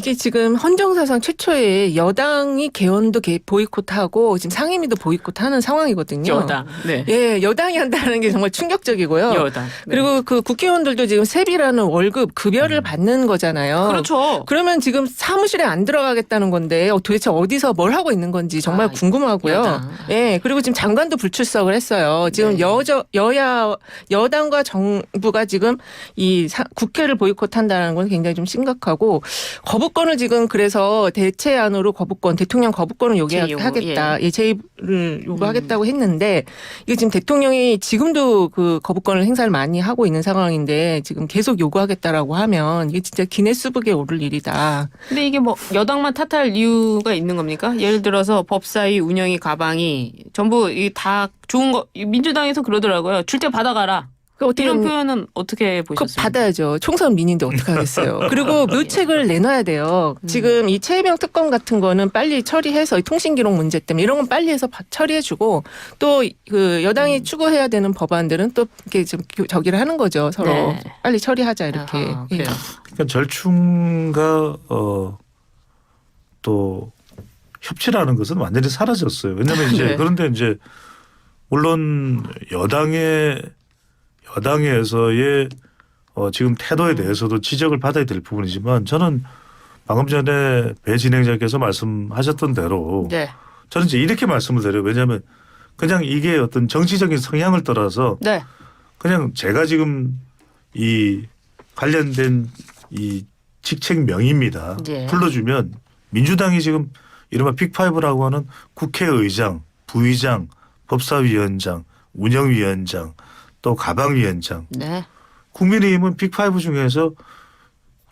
이게 지금 헌정사상 최초의 여당이 개헌도 보이콧하고 지금 상임위도 보이콧하는 상황이거든요. 여당. 네. 예, 여당이 한다는 게 정말 충격적이고요. 여당. 네. 그리고 그 국회의원들도 지금 세비라는 월급 급여를 받는 거잖아요. 그렇죠. 그러면 지금 사무실에 안 들어가겠다는 건데 도대체 어디서 뭘 하고 있는 건지 정말 궁금하고요. 여당. 예, 그리고 지금 장관도 불출석을 했어요. 지금 네. 여당과 정부가 지금 이 국회를 보이콧한다는 건 굉장히 좀 심각하고 거부권을 지금 그래서 대체안으로 대통령 거부권을 요구하겠다. 예. 제의를 요구하겠다고 했는데 이게 지금 대통령이 지금도 그 거부권을 행사를 많이 하고 있는 상황인데 지금 계속 요구하겠다라고 하면 이게 진짜 기네스북에 오를 일이다. 근데 이게 뭐 여당만 탓할 이유가 있는 겁니까? 예를 들어서 법사위 운영위 가방이 전부 다 좋은 거 민주당에서 그러더라고요. 줄 때 받아가라. 이런 표현은 어떻게 보셨습니까? 받아야죠. 총선 민인데 어떡하겠어요. 그리고 묘책을 내놔야 돼요. 지금 이 최혜병 특검 같은 거는 빨리 처리해서 통신기록 문제 때문에 이런 건 빨리 해서 처리해주고 또 그 여당이 추구해야 되는 법안들은 또 이렇게 좀 저기를 하는 거죠. 서로 네. 빨리 처리하자 이렇게. 아하, 예. 그래요. 그러니까 절충과 또 협치라는 것은 완전히 사라졌어요. 왜냐하면 이제 네. 그런데 이제 물론 여당에서의 지금 태도에 대해서도 지적을 받아야 될 부분이지만 저는 방금 전에 배 진행자께서 말씀하셨던 대로 네. 저는 이제 이렇게 말씀을 드려요. 왜냐하면 그냥 이게 어떤 정치적인 성향을 떠나서 네. 그냥 제가 지금 이 관련된 이 직책명입니다. 예. 불러주면 민주당이 지금 이른바 빅5라고 하는 국회의장, 부의장, 법사위원장, 운영위원장 또 가방위원장. 네. 국민의힘은 빅5 중에서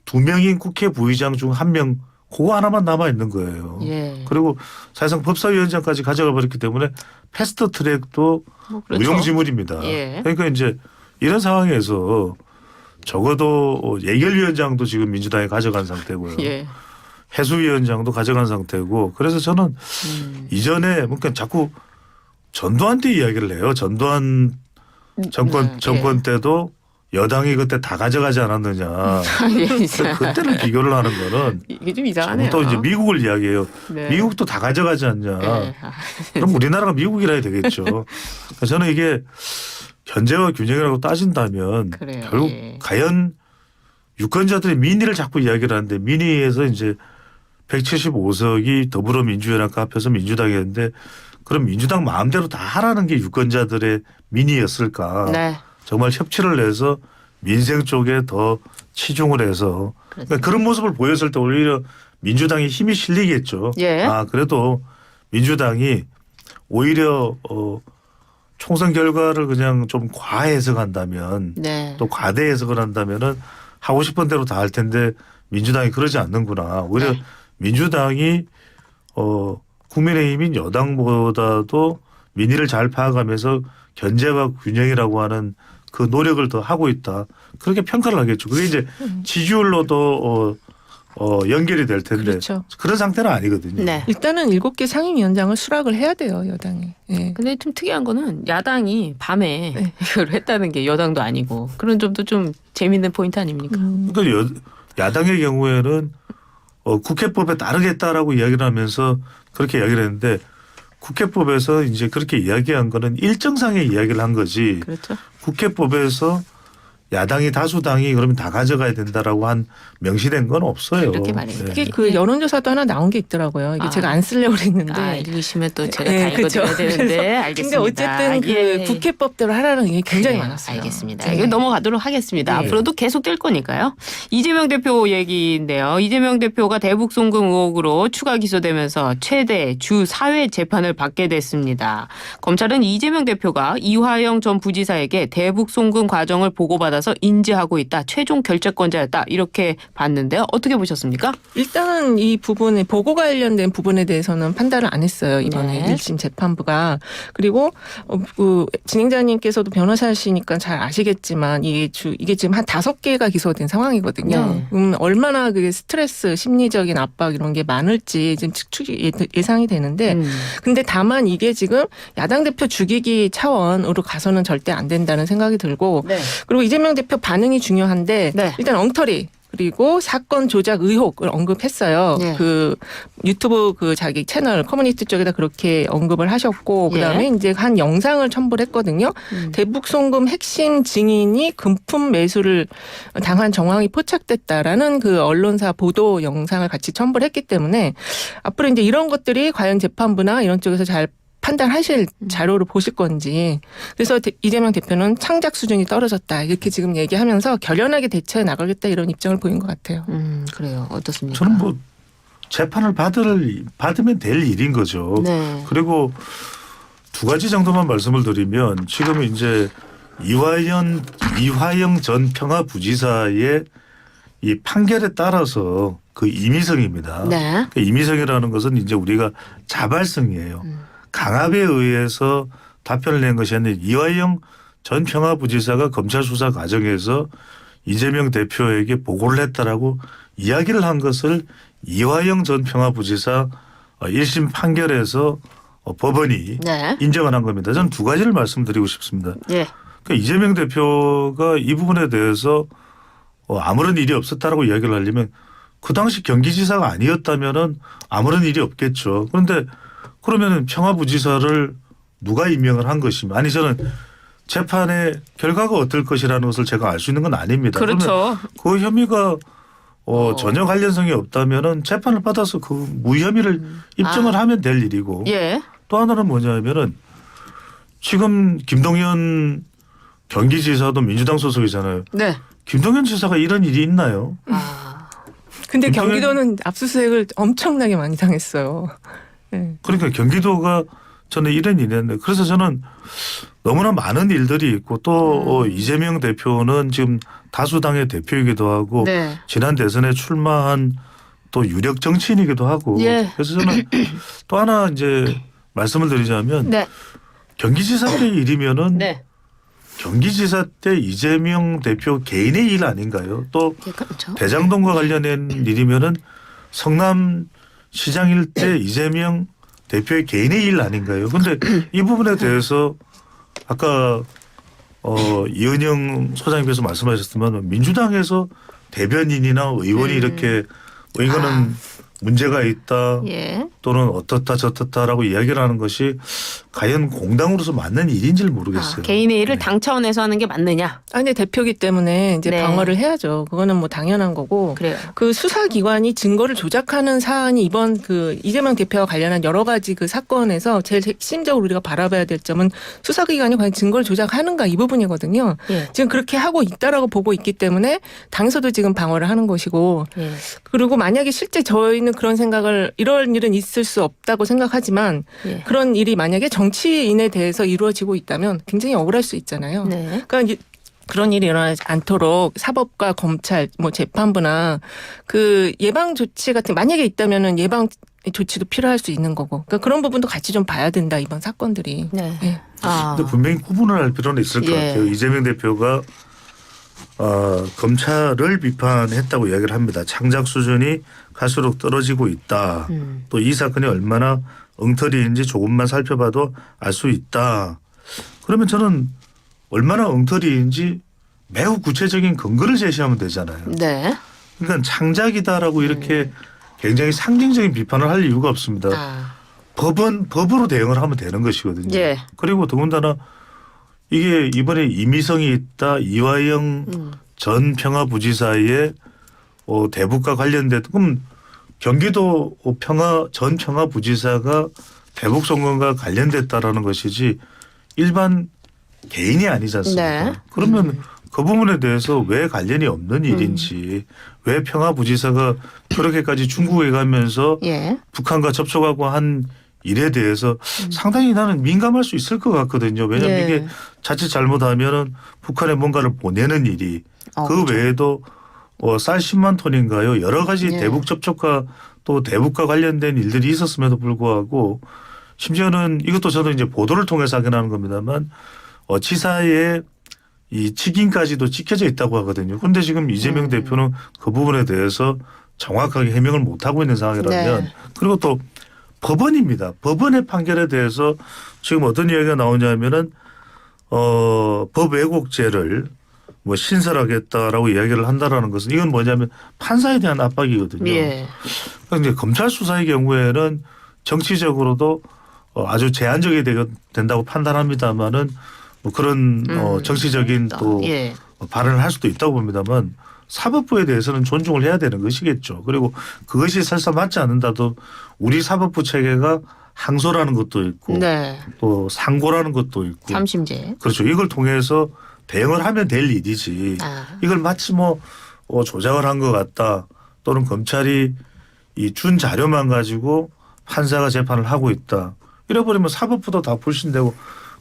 2명인 국회 부의장 중 1명 그거 하나만 남아 있는 거예요. 예. 그리고 사실상 법사위원장까지 가져가 버렸기 때문에 패스트 트랙도 뭐 그렇죠. 무용지물입니다. 예. 그러니까 이제 이런 상황에서 적어도 예결위원장도 지금 민주당이 가져간 상태고요. 예. 해수위원장도 가져간 상태고 그래서 저는 이전에 그러니까 자꾸 전두환 때 이야기를 해요. 전두환 정권 때도 여당이 그때 다 가져가지 않았느냐. 예, 그때를 비교를 하는 거는 이게 좀 이상하네요. 또 이제 미국을 이야기해요. 네. 미국도 다 가져가지 않냐. 예. 그럼 우리나라가 미국이라 해야 되겠죠. 저는 이게 견제와 균형이라고 따진다면 그래요. 결국 예. 과연 유권자들이 민의를 자꾸 이야기를 하는데 민의에서 이제 175석이 더불어민주연합과 합해서 민주당이 했는데 그럼 민주당 마음대로 다 하라는 게 유권자들의 민의였을까. 네. 정말 협치를 해서 민생 쪽에 더 치중을 해서 그러니까 그런 모습을 보였을 때 오히려 민주당이 힘이 실리겠죠. 예. 그래도 민주당이 오히려 총선 결과를 그냥 좀 과해석한다면 네. 또 과대 해석을 한다면은 하고 싶은 대로 다 할 텐데 민주당이 그러지 않는구나. 오히려 네. 민주당이 국민의힘인 여당보다도 민의를 잘 파악하면서 견제와 균형이라고 하는 그 노력을 더 하고 있다. 그렇게 평가를 하겠죠. 그게 이제 지지율로도 연결이 될 텐데 그렇죠. 그런 상태는 아니거든요. 네. 일단은 7개 상임위원장을 수락을 해야 돼요, 여당이. 예. 근데 좀 특이한 거는 야당이 밤에 네. 이걸 했다는 게 여당도 아니고 그런 점도 좀 재밌는 포인트 아닙니까? 그러니까 야당의 경우에는 국회법에 따르겠다라고 이야기를 하면서 그렇게 이야기를 했는데 국회법에서 이제 그렇게 이야기한 거는 일정상의 이야기를 한 거지. 그렇죠. 국회법에서 야당이 다수당이 그러면 다 가져가야 된다라고 한 명시된 건 없어요. 그렇게 말입니다. 이게 그 여론조사도 하나 나온 게 있더라고요. 이게 제가 안 쓰려고 그랬는데. 읽으시면 또 제가 예, 다 읽어드려야 그렇죠. 되는데 알겠습니다. 근데 어쨌든 예. 그 국회법대로 하라는 게 굉장히 그래요. 많았어요. 알겠습니다. 네. 이거 넘어가도록 하겠습니다. 네. 앞으로도 계속 될 거니까요. 이재명 대표 얘기인데요. 이재명 대표가 대북 송금 의혹으로 추가 기소되면서 최대 주 4회 재판을 받게 됐습니다. 검찰은 이재명 대표가 이화영 전 부지사에게 대북 송금 과정을 보고받아서 인지하고 있다. 최종 결재권자였다. 이렇게 봤는데요. 어떻게 보셨습니까? 일단은 이 부분에 보고 관련된 부분에 대해서는 판단을 안 했어요. 이번에 네. 1심 재판부가. 그리고 그 진행자님께서도 변호사시니까 잘 아시겠지만 이게 지금 한 5개가 기소된 상황이거든요. 네. 얼마나 그게 스트레스, 심리적인 압박 이런 게 많을지 지금 추측이 예상이 되는데 근데 다만 이게 지금 야당 대표 죽이기 차원으로 가서는 절대 안 된다는 생각이 들고 네. 그리고 이재명 대표 반응이 중요한데 네. 일단 엉터리 그리고 사건 조작 의혹을 언급했어요. 예. 그 유튜브 그 자기 채널 커뮤니티 쪽에다 그렇게 언급을 하셨고 그다음에 이제 한 영상을 첨부를 했거든요. 대북 송금 핵심 증인이 금품 매수를 당한 정황이 포착됐다라는 그 언론사 보도 영상을 같이 첨부를 했기 때문에 앞으로 이제 이런 것들이 과연 재판부나 이런 쪽에서 잘 판단하실 자료를 보실 건지. 그래서 이재명 대표는 창작 수준이 떨어졌다. 이렇게 지금 얘기하면서 결연하게 대처해 나가겠다 이런 입장을 보인 것 같아요. 그래요. 어떻습니까? 저는 뭐 재판을 받으면 될 일인 거죠. 네. 그리고 두 가지 정도만 말씀을 드리면 지금 이제 이화영 전 평화부지사의 이 판결에 따라서 그 임의성입니다. 네. 그 임의성이라는 것은 이제 우리가 자발성이에요. 강압에 의해서 답변을 낸 것이 아니라 이화영 전 평화부지사가 검찰 수사 과정에서 이재명 대표에게 보고를 했다라고 이야기를 한 것을 이화영 전 평화부지사 1심 판결에서 법원이 네. 인정을 한 겁니다. 저는 두 가지를 말씀드리고 싶습니다. 예. 그러니까 이재명 대표가 이 부분에 대해서 아무런 일이 없었다라고 이야기를 하려면 그 당시 경기지사가 아니었다면은 아무런 일이 없겠죠. 그런데 그러면은 평화부지사를 누가 임명을 한 것이며 아니 저는 재판의 결과가 어떨 것이라는 것을 제가 알 수 있는 건 아닙니다. 그렇죠. 그 혐의가 전혀 관련성이 없다면은 재판을 받아서 그 무혐의를 입증을 하면 될 일이고 예. 또 하나는 뭐냐면은 지금 김동연 경기지사도 민주당 소속이잖아요. 네. 김동연 지사가 이런 일이 있나요? 근데 김동연- 경기도는 압수수색을 엄청나게 많이 당했어요. 네. 그러니까 경기도가 저는 이런 일이었는데 그래서 저는 너무나 많은 일들이 있고 또 이재명 대표는 지금 다수당의 대표이기도 하고 네. 지난 대선에 출마한 또 유력 정치인이기도 하고 예. 그래서 저는 또 하나 이제 말씀을 드리자면 네. 경기지사 때 일이면은 네. 경기지사 때 이재명 대표 개인의 일 아닌가요? 또 예, 그렇죠. 대장동과 관련된 일이면은 성남 시장일 때 이재명 대표의 개인의 일 아닌가요? 그런데 이 부분에 대해서 아까 이은영 소장님께서 말씀하셨지만 민주당에서 대변인이나 의원이 이렇게 이거는 문제가 있다 예. 또는 어떻다 저떻다라고 이야기를 하는 것이 과연 공당으로서 맞는 일인지를 모르겠어요. 개인의 일을 네. 당 차원에서 하는 게 맞느냐? 아니 대표기 때문에 이제 네. 방어를 해야죠. 그거는 뭐 당연한 거고. 그래요. 그 수사기관이 증거를 조작하는 사안이 이번 그 이재명 대표와 관련한 여러 가지 그 사건에서 제일 핵심적으로 우리가 바라봐야 될 점은 수사기관이 과연 증거를 조작하는가 이 부분이거든요. 예. 지금 그렇게 하고 있다라고 보고 있기 때문에 당에서도 지금 방어를 하는 것이고 예. 그리고 만약에 실제 저희는 그런 생각을 이런 일은 있을 수 없다고 생각하지만 예. 그런 일이 만약에 정치인에 대해서 이루어지고 있다면 굉장히 억울할 수 있잖아요. 네. 그러니까 이제 그런 일이 일어나지 않도록 사법과 검찰, 뭐 재판부나 그 예방 조치 같은 만약에 있다면은 예방 조치도 필요할 수 있는 거고. 그러니까 그런 부분도 같이 좀 봐야 된다 이번 사건들이. 네. 예. 근데 분명히 구분을 할 필요는 있을 것 예. 같아요. 이재명 대표가 검찰을 비판했다고 이야기를 합니다. 창작 수준이 갈수록 떨어지고 있다. 또 이 사건이 얼마나 엉터리인지 조금만 살펴봐도 알 수 있다. 그러면 저는 얼마나 엉터리인지 매우 구체적인 근거를 제시하면 되잖아요. 네. 그러니까 창작이다라고 이렇게 굉장히 상징적인 비판을 할 이유가 없습니다. 법은 법으로 대응을 하면 되는 것이거든요. 예. 그리고 더군다나 이게 이번에 임의성이 있다 이화영 전 평화부지사의 대북과 관련된 그럼 경기도 전 평화부지사가 대북 송금과 관련됐다라는 것이지 일반 개인이 아니지 않습니까? 네. 그러면 그 부분에 대해서 왜 관련이 없는 일인지 왜 평화부지사가 그렇게까지 중국에 가면서 예. 북한과 접촉하고 한 일에 대해서 상당히 나는 민감할 수 있을 것 같거든요. 왜냐하면 예. 이게 자칫 잘못하면은 북한에 뭔가를 보내는 일이 그 그렇죠. 외에도 쌀 10만 톤인가요? 여러 가지 예. 대북 접촉과 또 대북과 관련된 일들이 있었음에도 불구하고 심지어는 이것도 저도 이제 보도를 통해서 확인하는 겁니다만 지사의 이 직인까지도 찍혀져 있다고 하거든요. 그런데 지금 이재명 대표는 그 부분에 대해서 정확하게 해명을 못 하고 있는 상황이라면 네. 그리고 또 법원입니다. 법원의 판결에 대해서 지금 어떤 이야기가 나오냐면은 법 왜곡죄를 뭐 신설하겠다라고 이야기를 한다라는 것은 이건 뭐냐면 판사에 대한 압박이거든요. 예. 그러니까 이제 검찰 수사의 경우에는 정치적으로도 아주 제한적이 된다고 판단합니다만은 뭐 그런 정치적인 또 예. 발언을 할 수도 있다고 봅니다만 사법부에 대해서는 존중을 해야 되는 것이겠죠. 그리고 그것이 설사 맞지 않는다도 우리 사법부 체계가 항소라는 것도 있고 네. 또 상고라는 것도 있고 삼심제. 그렇죠. 이걸 통해서 대응을 하면 될 일이지. 아. 이걸 마치 뭐 조작을 한 것 같다 또는 검찰이 이 준 자료만 가지고 판사가 재판을 하고 있다. 이래버리면 사법부도 다 불신되고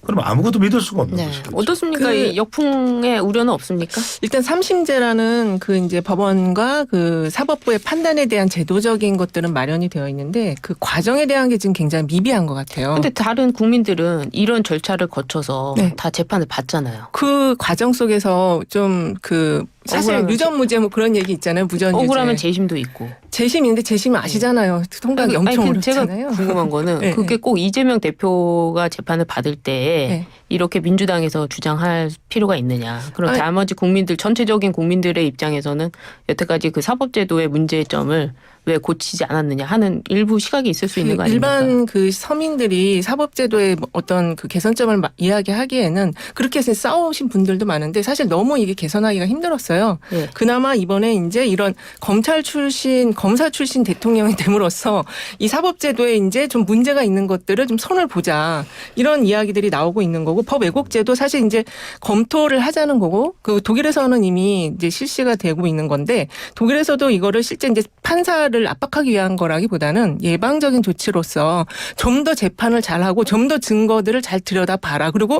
그럼 아무것도 믿을 수가 없는 네. 것이겠죠. 어떻습니까? 이 역풍의 우려는 없습니까? 일단 삼심제라는 그 이제 법원과 그 사법부의 판단에 대한 제도적인 것들은 마련이 되어 있는데 그 과정에 대한 게 지금 굉장히 미비한 것 같아요. 근데 다른 국민들은 이런 절차를 거쳐서 네. 다 재판을 받잖아요. 그 과정 속에서 좀 그 사실 억울하면 유전무죄 뭐 그런 얘기 있잖아요. 무전유죄. 억울하면 재심도 있고. 재심인데 재심은 아시잖아요. 통각이 엄청 아니, 제가 어렵잖아요. 궁금한 거는 네, 그게 꼭 이재명 대표가 재판을 받을 때 네. 이렇게 민주당에서 주장할 필요가 있느냐. 그럼 아니, 나머지 국민들 전체적인 국민들의 입장에서는 여태까지 그 사법제도의 문제점을 왜 고치지 않았느냐 하는 일부 시각이 있을 수 있는 거 아닙니까? 일반 그 서민들이 사법제도의 어떤 그 개선점을 이야기하기에는 그렇게 해서 싸우신 분들도 많은데 사실 너무 이게 개선하기가 힘들었어요. 예. 그나마 이번에 이제 이런 검찰 출신, 검사 출신 대통령이 됨으로써 이 사법제도에 이제 좀 문제가 있는 것들을 좀 손을 보자 이런 이야기들이 나오고 있는 거고 법 왜곡제도 사실 이제 검토를 하자는 거고 그 독일에서는 이미 이제 실시가 되고 있는 건데 독일에서도 이거를 실제 이제 판사를 압박하기 위한 거라기보다는 예방적인 조치로서 좀 더 재판을 잘하고 좀 더 증거들을 잘 들여다봐라. 그리고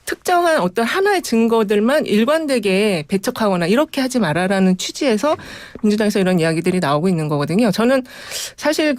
특정한 어떤 하나의 증거들만 일관되게 배척하거나 이렇게 하지 마라라는 취지에서 민주당에서 이런 이야기들이 나오고 있는 거거든요. 저는 사실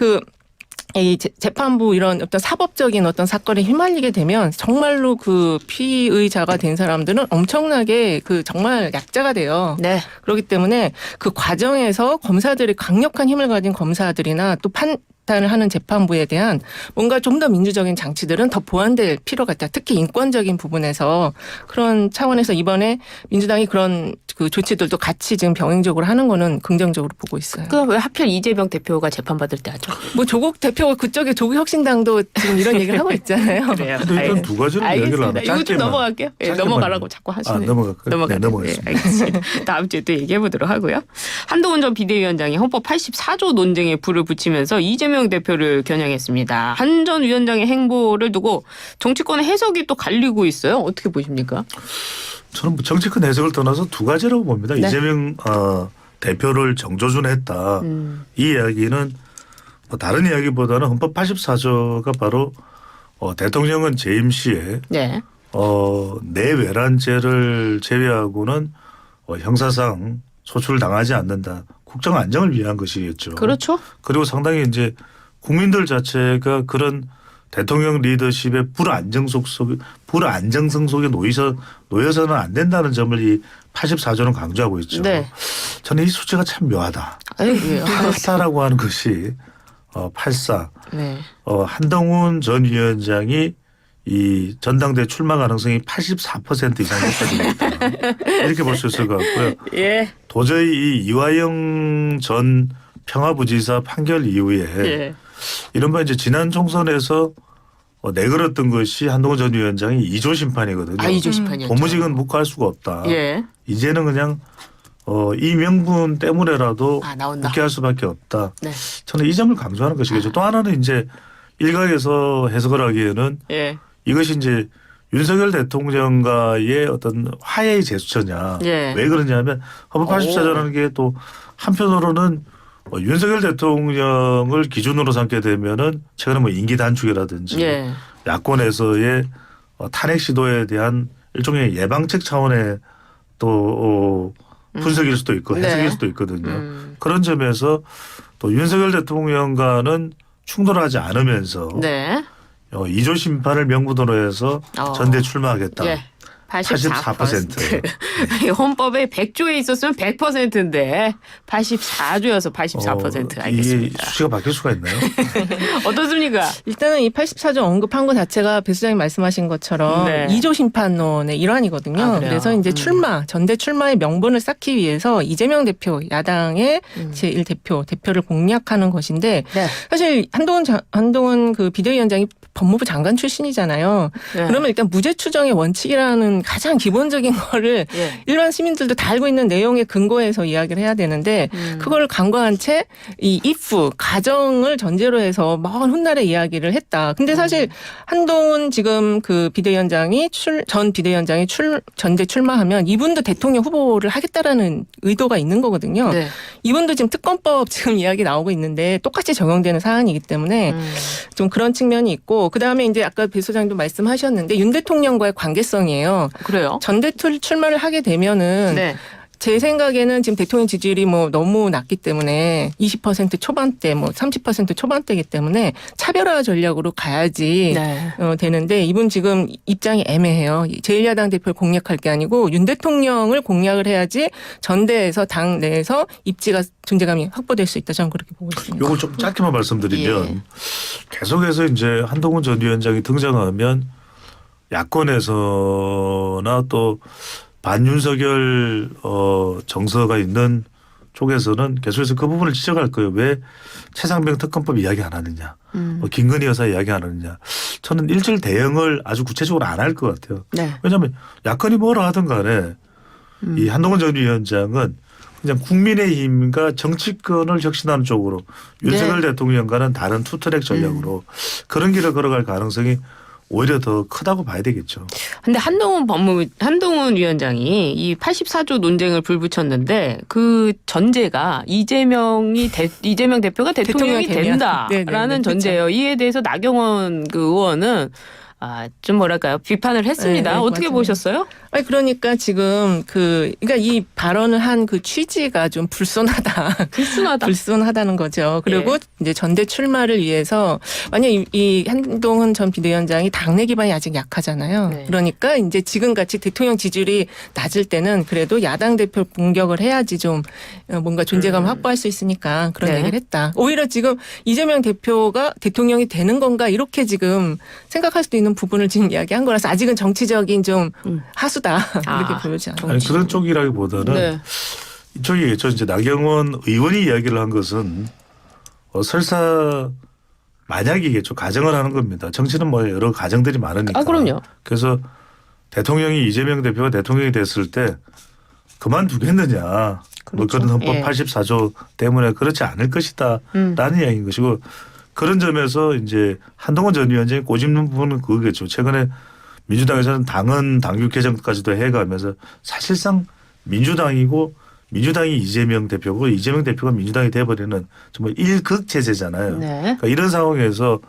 이 재판부 이런 어떤 사법적인 어떤 사건에 휘말리게 되면 정말로 그 피의자가 된 사람들은 엄청나게 그 정말 약자가 돼요. 네. 그렇기 때문에 그 과정에서 검사들이 강력한 힘을 가진 검사들이나 또 판단을 하는 재판부에 대한 뭔가 좀 더 민주적인 장치들은 더 보완될 필요가 있다. 특히 인권적인 부분에서 그런 차원에서 이번에 민주당이 그런 그 조치들도 같이 지금 병행적으로 하는 거는 긍정적으로 보고 있어요. 그 왜 하필 이재명 대표가 재판받을 때 하죠? 뭐 조국 대표 그쪽에 조국혁신당도 지금 이런 얘기를 하고 있잖아요. 그래요. 근데 일단 두 가지를 이야기를 하나 알겠습니다. 이거 좀 짧게만. 넘어갈게요. 예, 짧게만. 넘어가라고 자꾸 하시네요. 넘어갈까요? 넘어갈게요. 네, 넘어가겠습니다. 예, 알겠습니다. 다음 주에 또 얘기해 보도록 하고요. 한동훈 전 비대위원장이 헌법 84조 논쟁에 불을 붙이면서 이재명 대표를 겨냥했습니다. 한 전 위원장의 행보를 두고 정치권의 해석이 또 갈리고 있어요. 어떻게 보십니까? 저는 뭐 정치권 해석을 떠나서 두 가지라고 봅니다. 네. 이재명 대표를 정조준했다. 이 이야기는 뭐 다른 이야기보다는 헌법 84조가 바로 대통령은 재임 시에 네. 내외란죄를 제외하고는 형사상 소출당하지 않는다. 국정 안정을 위한 것이겠죠. 그렇죠. 그리고 상당히 이제 국민들 자체가 그런 대통령 리더십의 불안정성 속에 놓여서는 안 된다는 점을 이 84조는 강조하고 있죠. 네. 저는 이 수치가 참 묘하다. 왜요? 84라고 하는 것이 84. 네. 한동훈 전 위원장이 이 전당대 출마 가능성이 84% 이상 높아지고 있다. 이렇게 볼 수 있을 것 같고요. 예. 도저히 이 이화영 전 평화부지사 판결 이후에 예. 이른바 이제 지난 총선에서 내걸었던 것이 한동훈 전 위원장이 2조 심판이거든요. 2조 심판이었죠. 고무직은 묵과할 수가 없다. 예. 이제는 그냥 이 명분 때문에라도 나온다. 묵게 할 수밖에 없다. 네. 저는 이 점을 강조하는 것이겠죠. 또 하나는 이제 일각에서 해석을 하기에는 예. 이것이 이제 윤석열 대통령과의 어떤 화해의 제스처냐. 예. 왜 그러냐면 헌법 84조라는 게 또 한편으로는 윤석열 대통령을 기준으로 삼게 되면은 최근에 뭐 임기 단축이라든지 예. 야권에서의 탄핵 시도에 대한 일종의 예방책 차원의 또 분석일 수도 있고 해석일 네. 수도 있거든요. 그런 점에서 또 윤석열 대통령과는 충돌하지 않으면서 네. 2조 심판을 명분으로 해서 전대 출마하겠다. 예. 84%. 헌법에 100조에 있었으면 100%인데 84조여서 84% 알겠습니다. 이게 수치가 바뀔 수가 있나요? 어떻습니까? 일단은 이 84조 언급한 것 자체가 배 소장님 말씀하신 것처럼 네. 2조 심판론의 일환이거든요. 아, 그래요? 그래서 이제 전대 출마의 명분을 쌓기 위해서 이재명 대표, 야당의 대표를 공략하는 것인데 네. 사실 한동훈 그 비대위원장이 법무부 장관 출신이잖아요. 네. 그러면 일단 무죄 추정의 원칙이라는 가장 기본적인 거를 예. 일반 시민들도 다 알고 있는 내용에 근거해서 이야기를 해야 되는데 그걸 간과한 채 이 if 가정을 전제로 해서 먼 훗날에 이야기를 했다. 근데 사실 한동훈 지금 그 비대위원장이 전 비대위원장이 전대 출마하면 이분도 대통령 후보를 하겠다라는 의도가 있는 거거든요. 네. 이분도 지금 특검법 지금 이야기 나오고 있는데 똑같이 적용되는 사안이기 때문에 좀 그런 측면이 있고 그다음에 이제 아까 배 소장도 말씀하셨는데 윤 대통령과의 관계성이에요. 그래요? 전대 출마를 하게 되면은 네. 제 생각에는 지금 대통령 지지율이 뭐 너무 낮기 때문에 20% 초반대 뭐 30% 초반대이기 때문에 차별화 전략으로 가야지 네. 되는데 이분 지금 입장이 애매해요. 제1야당 대표를 공략할 게 아니고 윤 대통령을 공략을 해야지 전대에서 당 내에서 입지가 존재감이 확보될 수 있다. 저는 그렇게 보고 있습니다. 요거 좀 짧게만 말씀드리면 계속해서 이제 한동훈 전 위원장이 등장하면 야권에서나 또 반윤석열 정서가 있는 쪽에서는 계속해서 그 부분을 지적할 거예요. 왜 최상병 특검법 이야기 안 하느냐. 뭐 김건희 여사 이야기 안 하느냐. 저는 일절 대응을 아주 구체적으로 안 할 것 같아요. 네. 왜냐하면 야권이 뭐라 하든 간에 이 한동훈 전 위원장은 그냥 국민의힘과 정치권을 혁신하는 쪽으로 윤석열 대통령과는 다른 투트랙 전략으로 그런 길을 걸어갈 가능성이 오히려 더 크다고 봐야 되겠죠. 근데 한동훈 위원장이 이 84조 논쟁을 불붙였는데 그 전제가 이재명 대표가 대통령이 된다라는 전제예요. 이에 대해서 나경원 그 의원은 좀 뭐랄까요 비판을 했습니다. 네, 어떻게 맞아요. 보셨어요? 아니 그러니까 지금 그러니까 이 발언을 한 그 취지가 좀 불순하다는 거죠. 그리고 이제 전대 출마를 위해서 만약 이 한동훈 전 비대위원장이 당내 기반이 아직 약하잖아요. 네. 그러니까 이제 지금 같이 대통령 지지율이 낮을 때는 그래도 야당 대표 공격을 해야지 좀 뭔가 존재감을 확보할 수 있으니까 그런 네. 얘기를 했다. 오히려 지금 이재명 대표가 대통령이 되는 건가 이렇게 지금 생각할 수도 있는 부분을 지금 이야기한 거라서 아직은 정치적인 좀 하수다 이렇게 보여지 않아요. 아니 그런 쪽이라기보다는 네. 이쪽이겠죠. 이제 나경원 의원이 이야기를 한 것은 설사 만약이겠죠. 가정을 하는 겁니다. 정치는 뭐 여러 가정들이 많으니까. 그럼요. 그래서 대통령이 이재명 대표가 대통령이 됐을 때 그만두겠느냐. 뭐 그런 헌법 84조 때문에 그렇지 않을 것이다. 라는 이야기인 것이고 그런 점에서 이제 한동훈 전 위원장이 꼬집는 부분은 그거겠죠. 최근에 민주당에서는 당헌 당규 개정까지도 해가면서 사실상 민주당이 이재명 대표고 이재명 대표가 민주당이 돼버리는 정말 일극 체제잖아요. 네. 그러니까 이런 상황에서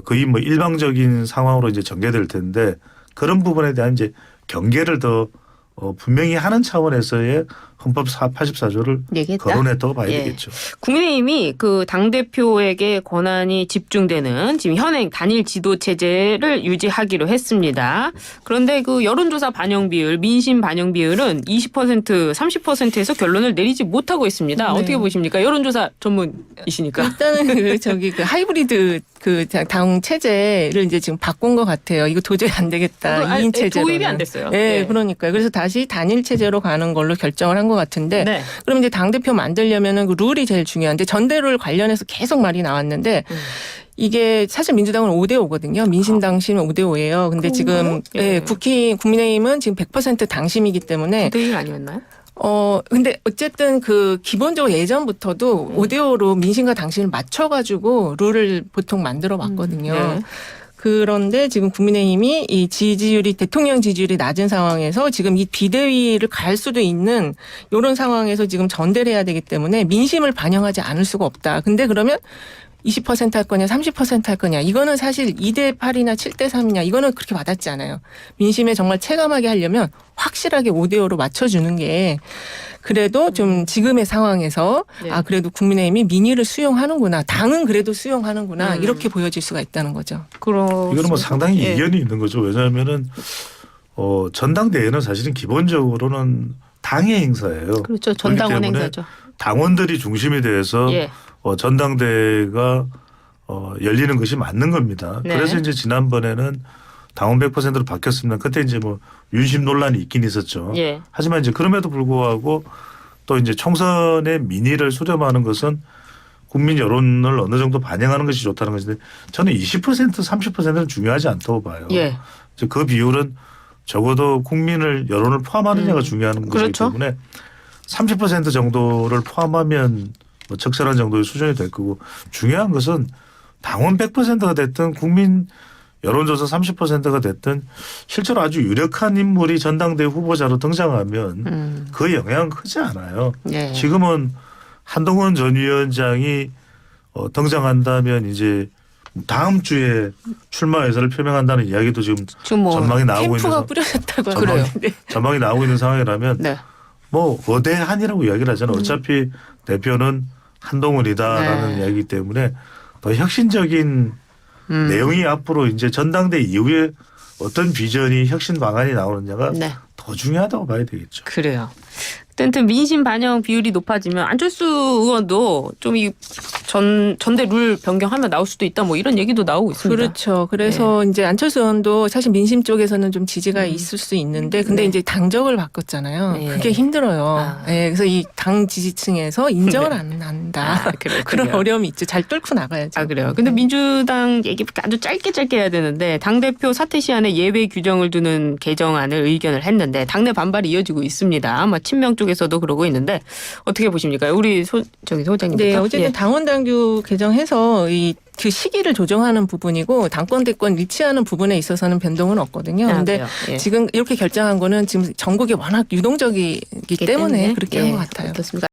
거의 뭐 일방적인 상황으로 이제 전개될 텐데 그런 부분에 대한 이제 경계를 더 분명히 하는 차원에서의 헌법 84조를 얘기했다? 거론했다고 봐야 되겠죠. 국민의힘이 그 당대표에게 권한이 집중되는 지금 현행 단일 지도 체제를 유지하기로 했습니다. 그런데 그 여론조사 반영 비율, 민심 반영 비율은 20%, 30%에서 결론을 내리지 못하고 있습니다. 네. 어떻게 보십니까? 여론조사 전문이시니까. 일단은 그 하이브리드 그 당 체제를 이제 지금 바꾼 것 같아요. 이거 도저히 안 되겠다. 2인 체제로. 도입이 안 됐어요. 네, 그러니까요. 그래서 다시 단일 체제로 가는 걸로 결정을 한 것 같은데 네. 그럼 이제 당대표 만들려면은 그 룰이 제일 중요한데 전대룰 관련해서 계속 말이 나왔는데 이게 사실 민주당은 5대5거든요. 민심 당심은 5대5예요. 근데 지금 국민의힘은 지금 100% 당심이기 때문에 5대1 아니었나요? 근데 어쨌든 그 기본적으로 예전부터도 5대5로 민심과 당심을 맞춰가지고 룰을 보통 만들어 왔거든요. 네. 그런데 지금 국민의힘이 이 대통령 지지율이 낮은 상황에서 지금 이 비대위를 갈 수도 있는 이런 상황에서 지금 전대를 해야 되기 때문에 민심을 반영하지 않을 수가 없다. 근데 그러면 20% 할 거냐 30% 할 거냐 이거는 사실 2대 8이나 7대 3이냐 이거는 그렇게 와닿지 않아요. 민심에 정말 체감하게 하려면 확실하게 5대 5로 맞춰주는 게 그래도 좀 지금의 상황에서 그래도 국민의힘이 민의를 수용하는구나. 당은 그래도 수용하는구나. 이렇게 보여질 수가 있다는 거죠. 이거는 뭐 상당히 이견이 있는 거죠. 왜냐하면은 전당대회는 사실은 기본적으로는 당의 행사예요. 그렇죠. 그렇기 전당원 때문에 행사죠. 당원들이 중심이 돼서 예. 전당대회가 열리는 것이 맞는 겁니다. 네. 그래서 이제 지난번에는 당원 100%로 바뀌었습니다. 그때 이제 뭐 윤심 논란이 있긴 있었죠. 예. 하지만 이제 그럼에도 불구하고 또 이제 총선의 민의를 수렴하는 것은 국민 여론을 어느 정도 반영하는 것이 좋다는 것인데 저는 20% 30%는 중요하지 않다고 봐요. 예. 이제 그 비율은 적어도 국민을 여론을 포함하느냐가 중요한 것이기 그렇죠. 때문에 30% 정도를 포함하면 뭐 적절한 정도의 수준이 될 거고 중요한 것은 당원 100%가 됐든 국민 여론조사 30%가 됐든 실제로 아주 유력한 인물이 전당대회 후보자로 등장하면 그 영향은 크지 않아요. 예. 지금은 한동훈 전 위원장이 등장한다면 이제 다음 주에 출마 의사를 표명한다는 이야기도 지금 뭐 전망이 나오고 캠프가 있는 뿌려졌다고 전망이, 하는데 전망이 나오고 있는 상황이라면 네. 뭐 어대한이라고 이야기를 하잖아요. 어차피 대표는 한동훈이다라는 네. 이야기이기 때문에 더 혁신적인 내용이 앞으로 이제 전당대 이후에 어떤 비전이 혁신 방안이 나오느냐가 네. 더 중요하다고 봐야 되겠죠. 그래요. 하여튼 민심 반영 비율이 높아지면 안철수 의원도 좀 이 전대 룰 변경하면 나올 수도 있다 뭐 이런 얘기도 나오고 있습니다. 그렇죠. 그래서 이제 안철수 의원도 사실 민심 쪽에서는 좀 지지가 있을 수 있는데 근데 네. 이제 당적을 바꿨잖아요. 네. 그게 힘들어요. 아. 네, 그래서 이 당 지지층에서 인정을 네. 안 한다. 그렇군요. 그런 어려움이 있죠. 잘 뚫고 나가야죠. 아 그래요. 근데 민주당 얘기 아주 짧게 해야 되는데 당대표 사퇴 시한에 예외 규정을 두는 개정안을 의견을 했는데 당내 반발이 이어지고 있습니다. 아마 친명 쪽에서도 그러고 있는데 어떻게 보십니까? 우리 소장님. 네, 어쨌든 당원 당규 개정해서 그 시기를 조정하는 부분이고 당권 대권 일치하는 부분에 있어서는 변동은 없거든요. 그런데 예. 지금 이렇게 결정한 거는 지금 전국이 워낙 유동적이기 때문에 그렇게 한 것 같아요. 그렇습니다.